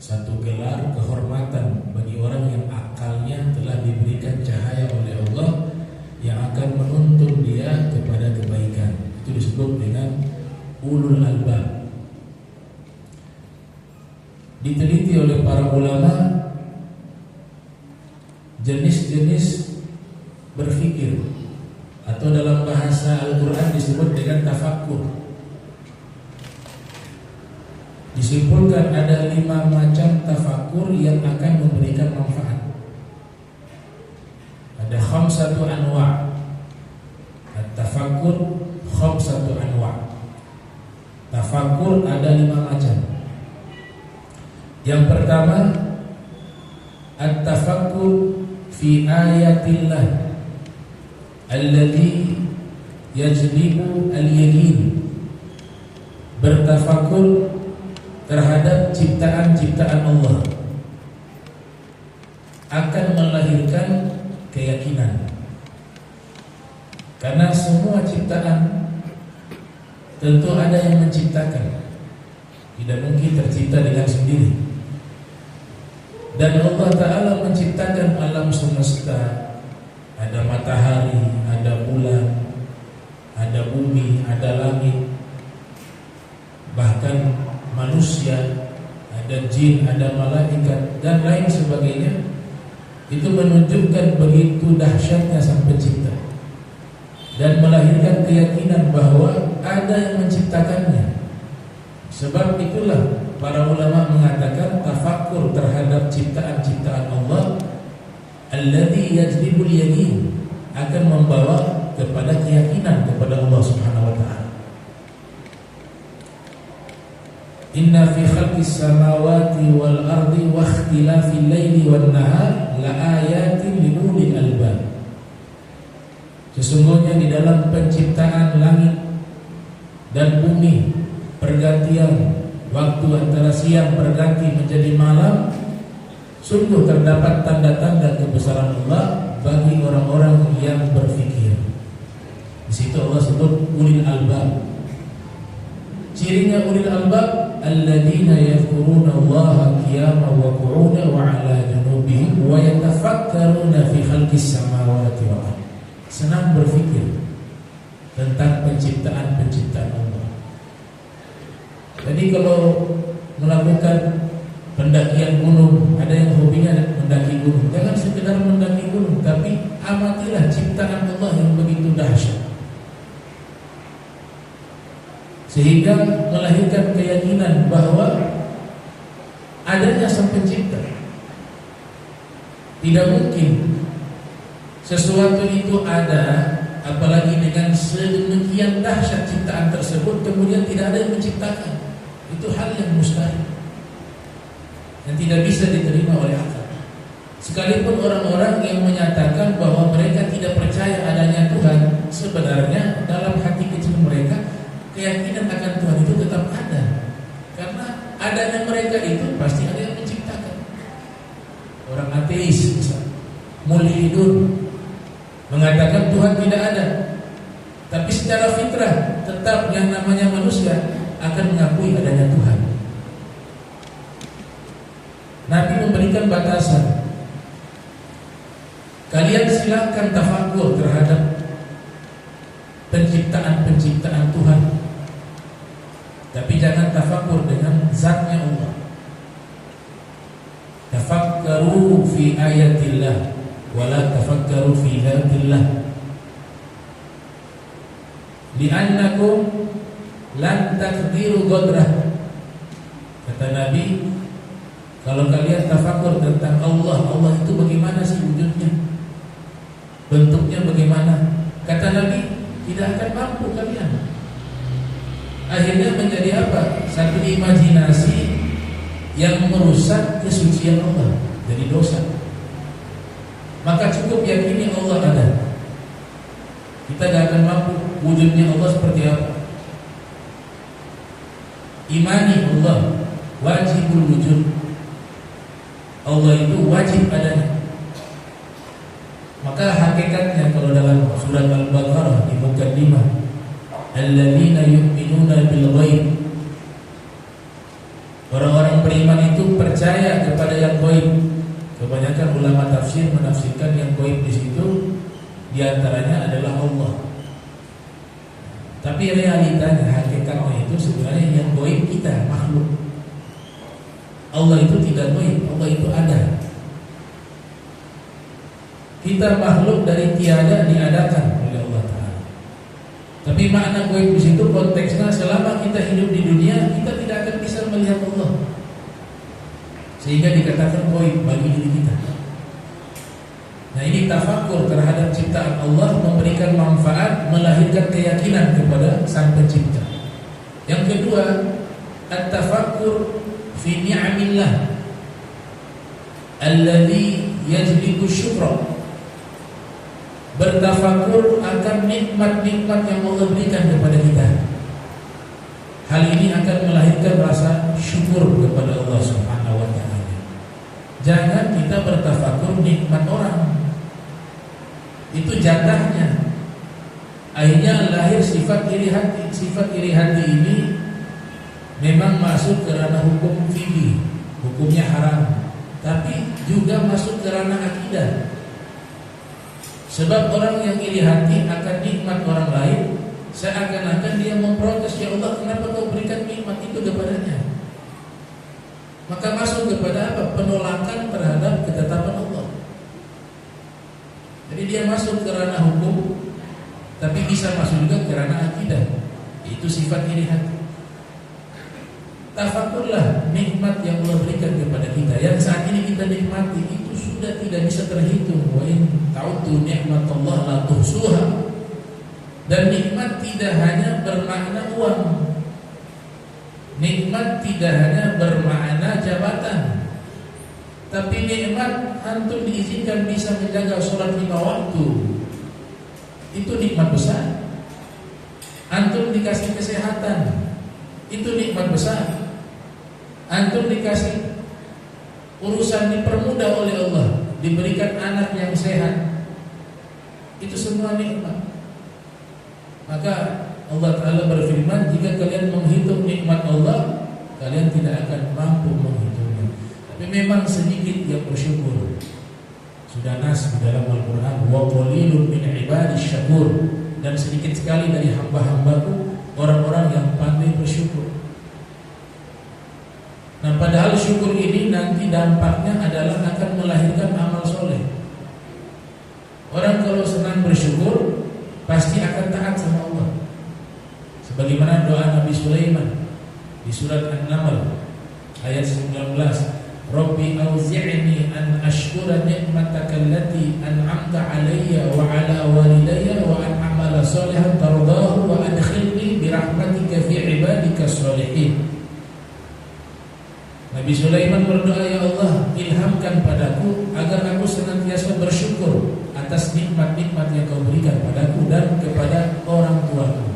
satu gelar kehormatan bagi orang yang akalnya telah diberikan cahaya oleh Allah yang akan menuntun dia kepada kebaikan. Itu disebut dengan ulul albab. Diteliti oleh para ulama jenis-jenis berfikir, atau dalam bahasa Al-Quran disebut dengan tafakkur. Disimpulkan ada 5 macam tafakkur yang akan memberikan manfaat. Ada khamsatu anwa'. At-tafakkur khamsatu anwa'. Tafakkur ada 5 macam. Yang pertama, at-tafakkur fi ayatillah alladhi yajlibu al-yaqin. Bertafakur terhadap ciptaan-ciptaan Allah akan melahirkan keyakinan. Karena semua ciptaan tentu ada yang menciptakan, tidak mungkin tercipta dengan sendiri. Dan Allah Ta'ala menciptakan alam semesta. Ada matahari, ada bulan, ada bumi, ada langit, bahkan manusia, ada jin, ada malaikat, dan lain sebagainya. Itu menunjukkan begitu dahsyatnya Sang Pencipta dan melahirkan keyakinan bahwa ada yang menciptakannya. Sebab itulah para ulama mengatakan tafakkur terhadap ciptaan-ciptaan Allah alladzi yajlibul yaqin akan membawa kepada keyakinan kepada Allah Subhanahu wa taala. Inna fi khalqis samawati wal ardi wa ikhtilafil laili wan nahar la ayatin li ulil albab. Sesungguhnya di dalam penciptaan langit dan bumi, pergantian waktu antara siang berganti menjadi malam, sungguh terdapat tanda-tanda kebesaran Allah bagi orang-orang yang berfikir. Di situ Allah sebut ulil albab. Cirinya ulil albab alladzina yadhkuruna Allaha qiyaman wa qu'udan wa 'ala junubihim wa yatafakkaruna fi khalqis samawati wal ardh. Senang berfikir tentang penciptaan-penciptaan Allah. Jadi kalau melakukan pendakian gunung, ada yang hobinya mendaki gunung, jangan sekedar mendaki gunung, tapi amatilah ciptaan Allah yang begitu dahsyat, sehingga melahirkan keyakinan bahwa adanya Sang Pencipta. Tidak mungkin sesuatu itu ada, apalagi dengan sedemikian dahsyat ciptaan tersebut, kemudian tidak ada yang menciptakan. Itu hal yang mustahil, yang tidak bisa diterima oleh akal. Sekalipun orang-orang yang menyatakan bahwa mereka tidak percaya adanya Tuhan, sebenarnya dalam hati kecil mereka keyakinan akan Tuhan itu tetap ada. Karena adanya mereka itu pasti ada yang menciptakan. Orang ateis misalnya, mulhidun, mengatakan Tuhan tidak ada, tapi secara fitrah tetap yang namanya manusia akan mengakui adanya Tuhan. Nabi memberikan batasan. Kalian silakan tafakur terhadap penciptaan-penciptaan Tuhan, tapi jangan tafakur dengan zatnya Allah. Tafakkaru fi ayatillah wala tafakkaru fi dhatillah li'annakum lan taqdiru qadrah. Kata Nabi, kalau kalian tafakur tentang Allah, Allah itu bagaimana sih wujudnya, bentuknya bagaimana, kata Nabi, tidak akan mampu kalian. Akhirnya menjadi apa? Satu imajinasi yang merusak kesucian Allah, jadi dosa. Maka cukup yakini Allah ada. Kita gak akan mampu wujudnya Allah seperti apa. Imani Allah wajibul wujud. Allah itu wajib adanya. Maka hakikatnya kalau dalam surat Al-Baqarah di mukaddimah, alladzina yu'minuna bil ghaib, orang-orang orang beriman itu percaya kepada yang gaib. Kebanyakan ulama tafsir menafsirkan yang gaib di situ diantaranya adalah Allah. Tapi realitanya, hakikatnya itu sebenarnya yang gaib kita, makhluk. Allah itu tidak gaib, Allah itu ada. Kita makhluk dari tiada diadakan oleh Allah Ta'ala. Tapi makna gaib di situ konteksnya selama kita hidup di dunia kita tidak akan bisa melihat Allah, sehingga dikatakan gaib bagi diri kita. Nah, ini tafakur terhadap ciptaan Allah memberikan manfaat, melahirkan keyakinan kepada Sang Pencipta. Yang kedua, at-tafakkur fi ni'amillah alladhi yajlibu syukra. Bertafakur akan nikmat-nikmat yang Allah berikan kepada kita. Hal ini akan melahirkan rasa syukur kepada Allah Subhanahu wa ta'ala. Jangan kita bertafakur nikmat orang, itu jatahnya. Akhirnya lahir sifat iri hati. Sifat iri hati ini memang masuk ke ranah hukum fikih, hukumnya haram, tapi juga masuk ke ranah akidah. Sebab orang yang iri hati akan nikmat orang lain, seakan-akan dia memprotes, ya Allah, kenapa kau berikan nikmat itu kepadanya? Maka masuk kepada apa? Penolakan terhadap ketetapan Allah. Jadi dia masuk ke ranah hukum, tapi bisa masuk juga ke ranah akidah. Itu sifat iri hati. Tafakurlah nikmat yang Allah berikan kepada kita, yang saat ini kita nikmati, itu sudah tidak bisa terhitung. Wa in ta'uddu ni'matallah la tuhsuha. Dan nikmat tidak hanya bermakna uang. Nikmat tidak hanya bermakna jabatan. Tapi nikmat antum diizinkan bisa menjaga sholat 5 waktu. Itu nikmat besar. Antum dikasih kesehatan. Itu nikmat besar. Antum dikasih urusan dipermudah oleh Allah, diberikan anak yang sehat. Itu semua nikmat. Maka Allah Ta'ala berfirman, jika kalian menghitung nikmat Allah, kalian tidak akan mampu menghitungnya. Tapi memang sedikit yang bersyukur. Sudah nas di dalam Al-Quran, wa qalilun min ibadis syakur. Dan sedikit sekali dari hamba-hambaku orang-orang yang pandai bersyukur. Nah, padahal syukur ini nanti dampaknya adalah akan melahirkan amal soleh. Orang kalau senang bersyukur pasti akan taat sama Allah. Sebagaimana doa Nabi Sulaiman di surat An-Naml ayat 19, Rabbi auzi'ni an ashkura ni'mataka allati an'amta 'alayya wa 'ala walidayya wa an a'mala shalihan tardahu wa adkhilni bi rahmatika fi 'ibadika shalihin. Nabi Sulaiman berdoa, ya Allah, ilhamkan padaku agar aku senantiasa bersyukur atas nikmat-nikmat yang kau berikan padaku dan kepada orang tuaku,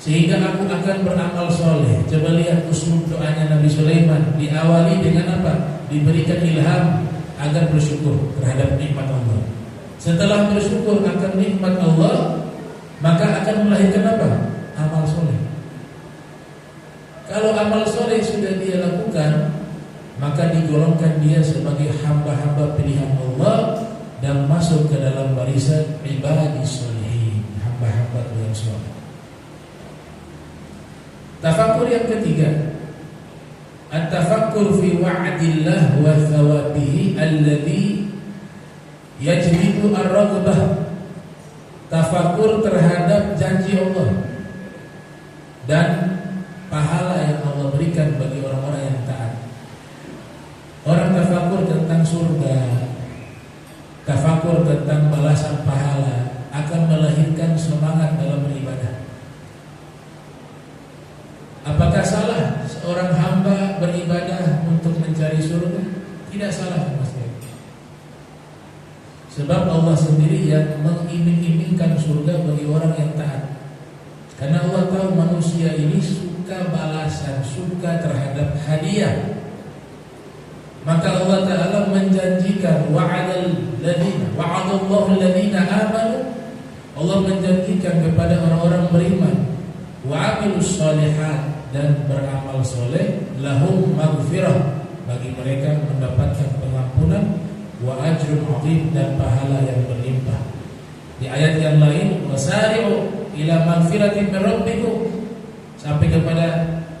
sehingga aku akan beramal soleh. Coba lihat uslub doanya Nabi Sulaiman, diawali dengan apa? Diberikan ilham agar bersyukur terhadap nikmat Allah. Setelah bersyukur akan nikmat Allah, maka akan melahirkan apa? Amal soleh. Kalau amal soleh sudah dia lakukan, maka digolongkan dia sebagai hamba-hamba pilihan Allah dan masuk ke dalam barisan ibadis sholihin, hamba-hamba yang soleh. Tafakkur yang ketiga, at-tafakkur fi wa'dillah wa thawabihi alladhi yajlibu ar-raghbah. Tafakkur terhadap janji Allah dan pahala yang Allah berikan bagi orang-orang yang taat. Orang tafakur tentang surga, tafakur tentang balasan pahala akan melahirkan semangat dalam beribadah. Apakah salah seorang hamba beribadah untuk mencari surga? Tidak salah, Mas. Sebab Allah sendiri yang mengiming-imingkan surga bagi orang yang taat. Karena Allah tahu manusia ini suka balasan, suka terhadap hadiah. Maka Allah Ta'ala menjanjikan wa'adallahu alladhina amanu. Allah menjanjikan kepada orang-orang beriman wa'amilus shalihat, dan beramal soleh, lahum maghfirah, bagi mereka mendapatkan pengampunan, wa ajrun 'azim, dan pahala yang berlimpah. Di ayat yang lain, wasari'u ila maghfiratin min rabbikum, sampai kepada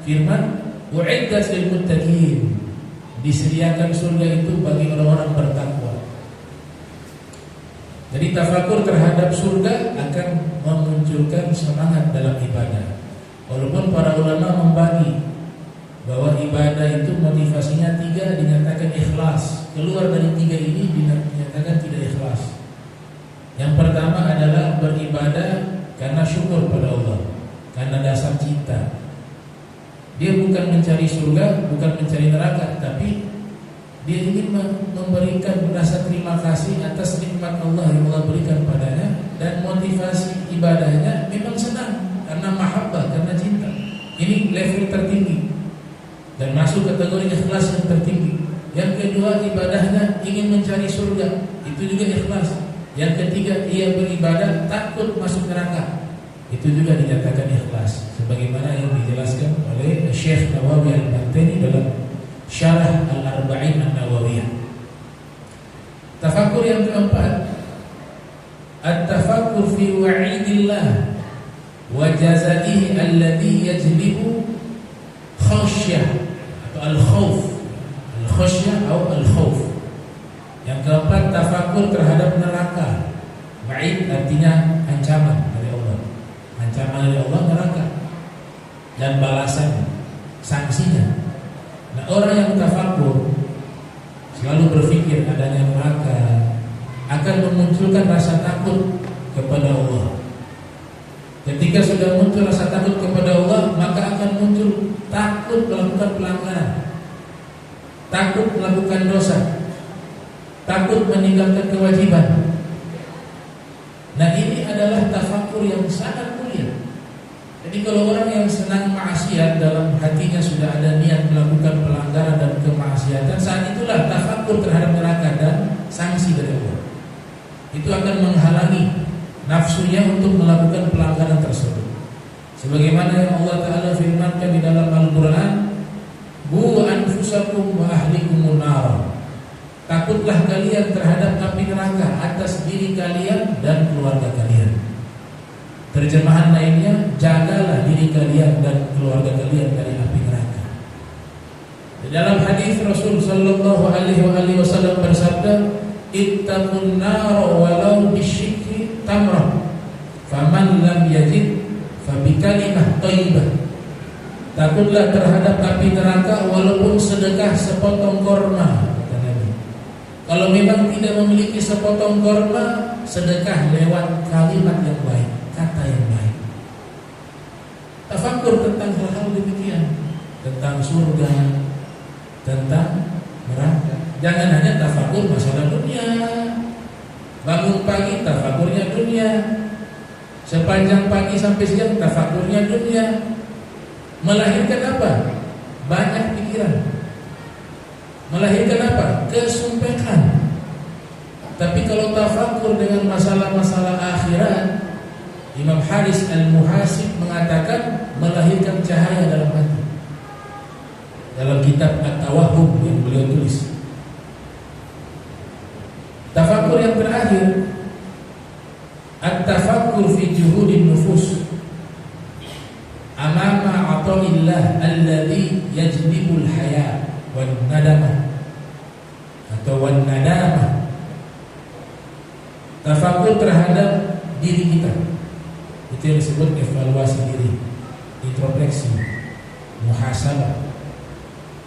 firman u'iddat lil muttaqin, disediakan surga itu bagi orang-orang bertakwa. Jadi tafakur terhadap surga akan memunculkan semangat dalam ibadah. Walaupun para ulama membagi bahwa ibadah itu motivasinya 3, dinyatakan ikhlas. Keluar dari 3 ini dinyatakan tidak ikhlas. Yang pertama adalah beribadah karena syukur pada Allah, karena dasar cinta. Dia bukan mencari surga, bukan mencari neraka, tapi dia ingin memberikan rasa terima kasih atas nikmat Allah yang Allah berikan padanya, dan motivasi ibadahnya memang senang karena mahabbah, karena cinta. Ini level tertinggi dan masuk kategori ikhlas yang tertinggi. Yang kedua, ibadahnya ingin mencari surga, itu juga ikhlas. Yang ketiga, ia beribadah takut masuk neraka, itu juga dinyatakan ikhlas, sebagaimana yang dijelaskan oleh Syekh Nawawi Al-Bantani dalam Syarah Al-Arba'in An-Nawawiyah. Tafakkur yang keempat, at-tafakkur fi wa'idillah wa jazaihi alladhi yajlibu khasyah atau al-khauf. Al-khasyah atau al-khauf. Yang keempat, tafakkur terhadap neraka. Wa'id artinya ancaman dari Allah. Ancaman dari Allah neraka dan balasan, sanksinya. Nah, orang yang tafakur selalu berpikir adanya neraka akan memunculkan rasa takut kepada Allah. Ketika sudah muncul rasa takut kepada Allah, maka akan muncul takut melakukan pelanggaran, takut melakukan dosa, takut meninggalkan kewajiban. Nah, ini adalah tafakur yang sangat mulia. Jadi kalau orang yang senang maksiat, dalam hatinya sudah ada niat melakukan pelanggaran dan kemaksiatan, saat itulah tafakur terhadap neraka dan sanksi dari Allah. Itu akan menghalangi nafsunya untuk melakukan pelanggaran tersebut. Sebagaimana yang Allah Ta'ala firmankan di dalam Al-Quran, "Bu anfusakum wa ahlikumun nar." Takutlah kalian terhadap api neraka atas diri kalian dan keluarga kalian. Terjemahan lainnya, jagalah diri kalian dan keluarga kalian dari api neraka. Di dalam hadis Rasul sallallahu alaihi wasallam bersabda, "Ittaqun nar walau bisyikri tamrah. Faman lam yajid fa bi kalimah thayyibah." Takutlah terhadap api neraka walaupun sedekah sepotong korma, kata Nabi. Kalau memang tidak memiliki sepotong korma, sedekah lewat kalimat yang baik, kata yang baik. Tafakur tentang hal-hal demikian, tentang surga, tentang neraka. Jangan hanya tafakur masalah dunia. Bangun pagi tafakurnya dunia, sepanjang pagi sampai siang tafakurnya dunia. Melahirkan apa? Banyak pikiran. Melahirkan apa? Kesumpekan. Tapi kalau tafakur dengan masalah-masalah akhirat, Imam Haris Al-Muhasib mengatakan melahirkan cahaya dalam hati. Dalam kitab At-Tawahhum yang beliau tulis. Tafakur yang terakhir, at-tafakkur fi juhudin nufus amama ata'illah alladhi yajlibul haya wan nadamah atau wan nadamah. Tafakur terhadap diri kita, itu yang disebut evaluasi diri, introspeksi, muhasabah,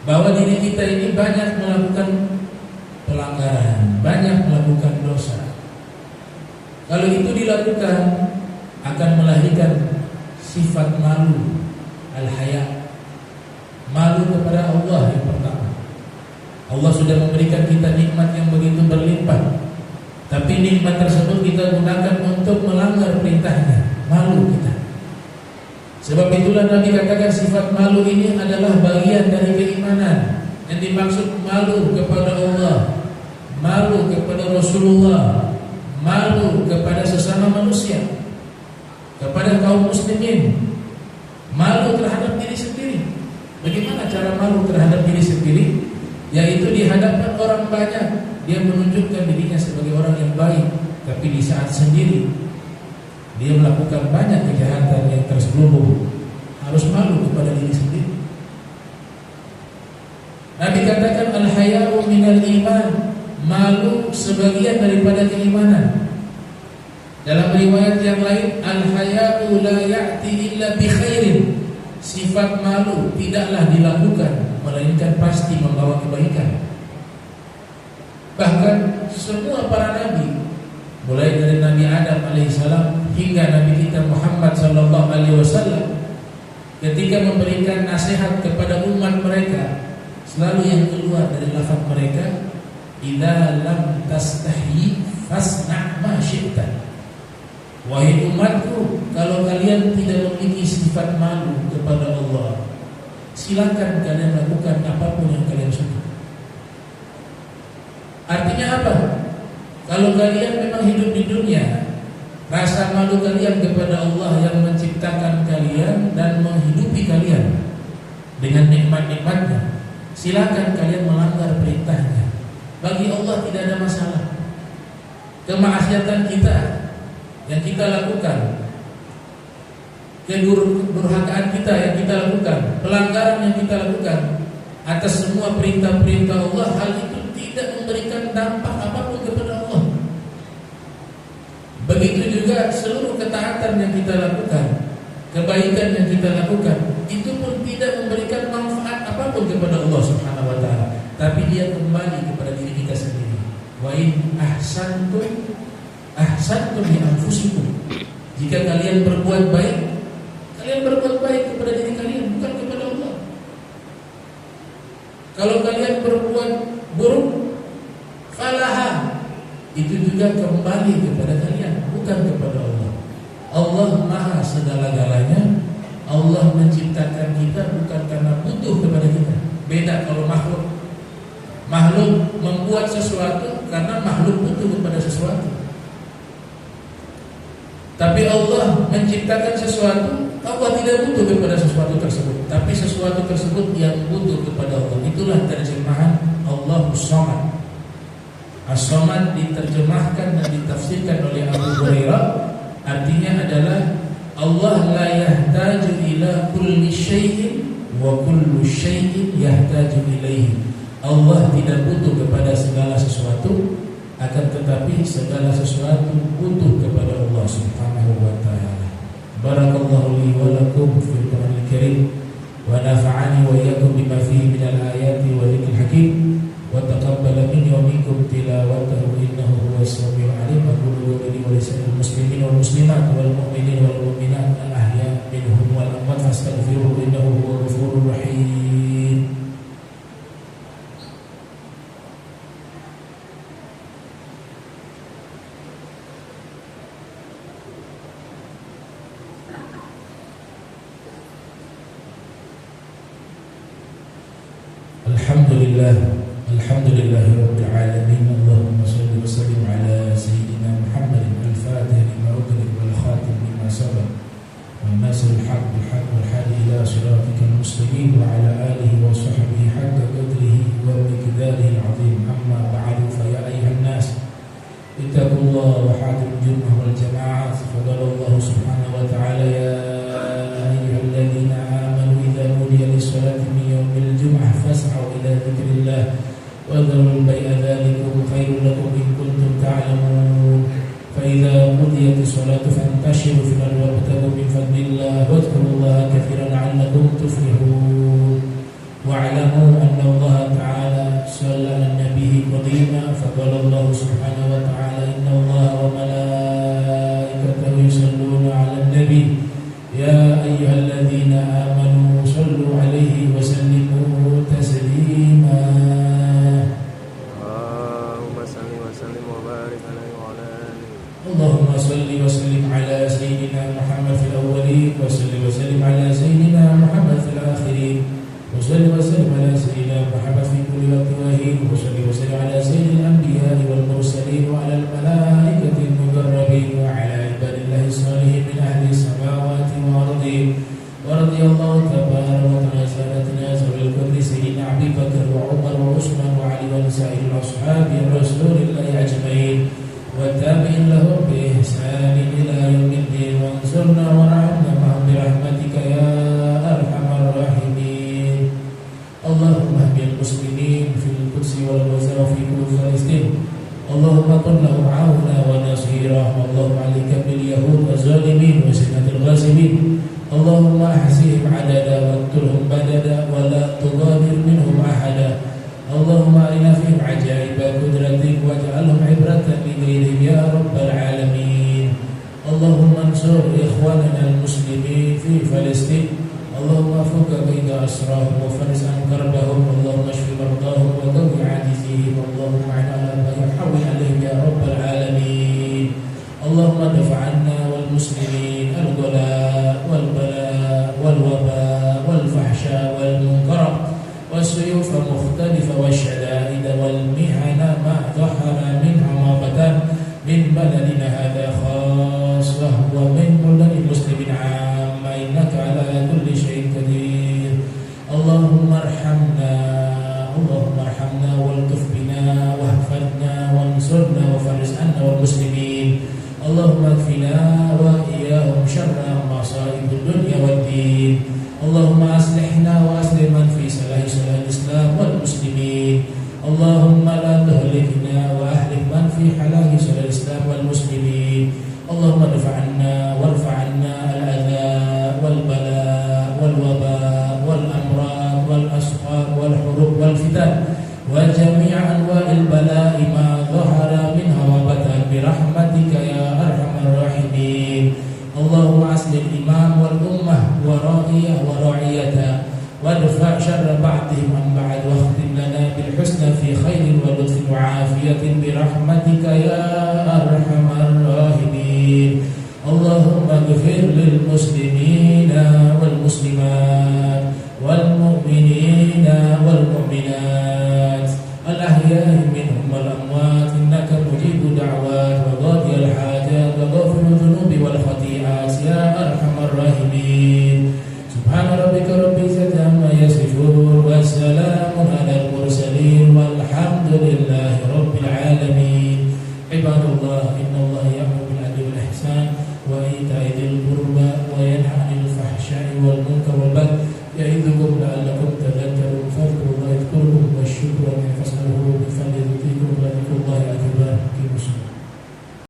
bahwa diri kita ini banyak melakukan pelanggaran, banyak melakukan dosa. Kalau itu dilakukan akan melahirkan sifat malu, al-haya, malu kepada Allah yang pertama. Allah sudah memberikan kita nikmat yang begitu berlimpah, tapi nikmat tersebut kita gunakan untuk melanggar perintahnya, malu kita. Sebab itulah Nabi katakan sifat malu ini adalah bagian dari keimanan. Yang dimaksud malu kepada Allah, malu kepada Rasulullah, malu kepada sesama manusia, kepada kaum muslimin, malu terhadap diri diri sendiri. Bagaimana cara malu terhadap diri sendiri? Yaitu di hadapan orang banyak dia menunjukkan dirinya sebagai orang yang baik, tapi di saat sendiri dia melakukan banyak kejahatan yang terselubung. Harus malu kepada diri sendiri. Nabi katakan al-haya'u minal iman, malu sebagian daripada keimanan. Dalam riwayat yang lain, al-haya'u la ya'ti illa bi khairin, sifat malu tidaklah dilakukan melainkan pasti membawa kebaikan. Bahkan semua para nabi, mulai dari Nabi Adam alaihissalam hingga Nabi kita Muhammad sallallahu alaihi wasallam, ketika memberikan nasihat kepada umat mereka, selalu yang keluar dari lafaz mereka, idza lam tastahi fasna' ma syi'ta. Wahai umatku, kalau kalian tidak memiliki sifat malu kepada Allah, silakan kalian lakukan apapun yang kalian suka. Artinya apa? Kalau kalian memang hidup di dunia, rasa malu kalian kepada Allah yang menciptakan kalian dan menghidupi kalian dengan nikmat-nikmatnya, silakan kalian melanggar perintahnya. Bagi Allah tidak ada masalah. Kemaksiatan kita yang kita lakukan, kedurhakaan kita yang kita lakukan, pelanggaran yang kita lakukan atas semua perintah-perintah Allah, hal itu tidak memberikan dampak apapun kepada Allah. Begitu juga seluruh ketaatan yang kita lakukan, kebaikan yang kita lakukan, itu pun tidak memberikan manfaat apapun kepada Allah Subhanahu wa taala, tapi dia kembali kepada diri kita sendiri. Wa in ahsantum li anfusikum. Jika kalian berbuat baik, kalian berbuat baik kepada diri kalian, bukan kepada Allah. Kalau kalian berbuat buruk, falaha, itu juga kembali kepada kalian, bukan kepada Allah. Allah Maha segala-galanya. Allah menciptakan kita bukan karena butuh kepada kita. Beda kalau makhluk. Makhluk membuat sesuatu karena makhluk butuh kepada sesuatu. Tapi Allah menciptakan sesuatu, Allah tidak butuh kepada sesuatu tersebut, tapi sesuatu tersebut yang butuh kepada Allah. Itulah terjemahan Allahus Samad. As-Samad diterjemahkan dan ditafsirkan oleh Abu Hurairah, artinya adalah Allah la yahtaju ila kulli syai'in wa kullu syai'in yahtaju ilaihi. Allah tidak butuh kepada segala sesuatu, akan tetapi segala sesuatu butuh kepada Allah Subhanahu wa taala. Barakallahu li wa lakum fil Qur'anil Karim wa nafa'ani wa iyyakum bima fihi minal ayati wa dzikril hakim wa taqabbala minni wa minkum tilawatahu innahu huwas samiul alim. Aqulu qawli wa lisanil muslimin wal muslimat wal mu'minin wal mu'minat al ahya minhum wal amwat fastaghfiruhu innahu huwal ghafurur rahim. Alhamdulillah rabbil alamin. Allahumma shalli wa sallim ala sayyidina Muhammadin al-fatih lima ughliq wal khatim lima sabaq wal nasiril haqq bil haqq wal hadi ila siratikal mustaqim wa ala alihi wa sahbihi haqqa qadrihi wa miqdarihi al-azim. Amma ba'du, fa ya ayyuhan nas ittaqullaha wa hadil jum'ah wal jama'ah. Faqala Allah subhanahu wa ta'ala ya ayyuhalladzina amanu idza nudiya lis-salati min yawmil jum'ah fas'au ila dzikrillah وَذَرُوا الْبَيْعَ ذَلِكُمْ خَيْرٌ لَكُمْ إِن كُنتُمْ تَعْلَمُونَ فَإِذَا قُضِيَتِ الصَّلَاةُ فَانتَشِرُوا فِي الْأَرْضِ وَابْتَغُوا مِن فَضْلِ اللَّهِ وَاذْكُرُوا اللَّهَ كَثِيرًا لَعَلَّكُمْ تُفْلِحُونَ وَاعْلَمُوا أَنَّ اللَّهَ تَعَالَى صَلَّى عَلَى النَّبِيِّ قَدِيمًا فَقَالَ اللَّهُ سُبْحَانَهُ وَتَعَالَى إِنَّ اللَّهَ وَمَلَائِكَتَهُ يُصَلُّونَ عَلَى النَّبِيِّ يَا أَيُّهَا الَّذِينَ آمَنُوا صَلُّوا عَلَيْهِ وَسَلِّمُوا تَسْلِيمًا. اللهم صل وسلم على سيدنا محمد في الأولين وصل وسلم على سيدنا محمد في الآخرين وصل وسلم على سيدنا محمد في كل وقت وحين وصل وسلم على سيد الأنبياء والمرسلين وعلى الملائكة المقربين وعلى عباد الله الصالحين من أهل السماوات والأرض ورضي الله تبارك أبي بكر وعمر وعثمان وعلي وسائر أصحاب رسول الله أجمعين والتابعين لهم بإحسان إلى يوم الدين وانصرنا ورحمنا معهم برحمتك يا أرحم الراحمين. اللهم اهد المسلمين في القدس والغزة وفي كل فلسطين. اللهم كن لهم عونا ونصيرا. اللهم عليك باليهود والظالمين وسنة الغاصبين. اللهم احصهم عددا واقتلهم بددا ولا تغادر منهم أحدا. اللهم أرنا فيهم عجائب قدرتك واجعلهم عبرة لغيرهم يا رب العالمين. اللهم انصر إخواننا المسلمين في فلسطين. اللهم فك كيد أسراهم وفرج عن كربهم. اللهم اشف مرضاهم وقوي عاجزيهم. اللهم اعن على ما يحول عليهم يا رب العالمين. اللهم ادفع عنا والمسلمين الغلاء والبلاء والوباء والفحشاء والمنكر والسيوف المختلفة والشدائد والمحن ما ظهر منها ما بطن من بلدنا هذا خاصة ومن بلد المسلمين عامة إنك على كل شيء قدير. اللهم ارحمنا والطف بنا واحفظنا وانصرنا وفرج عنا والمسلمين. اللهم اكفنا وإياهم شر مصائب الدنيا والدين. اللهم أصلحنا وأصلح من في صلاح الإسلام والمسلمين. اللهم لا تهلكنا وأهلك من في حلاك صلاح الإسلام والمسلمين. اللهم ادفع عنا وارفع عنا الأذى والبلاء والوباء والأمراض والأسقام والحروب والفتن وجميع أنواع البلاء ما ظهر منها وبطن برحمتك يا أرحم الراحمين. اللهم أصلح الإمام والأمة ورعيته وادفع شر بعضهم عن بعض واختم لنا بالحسنى في خير ولطف وعافية برحمتك يا أرحم الراحمين. اللهم اغفر للمسلمين والمسلمات والمؤمنين والمؤمنات الأحياء منهم والأموات إنك مجيب الدعوات وقاضي الحاجات وغافر الذنوب والخطيئات يا أرحم الراحمين. سبحان ربك رب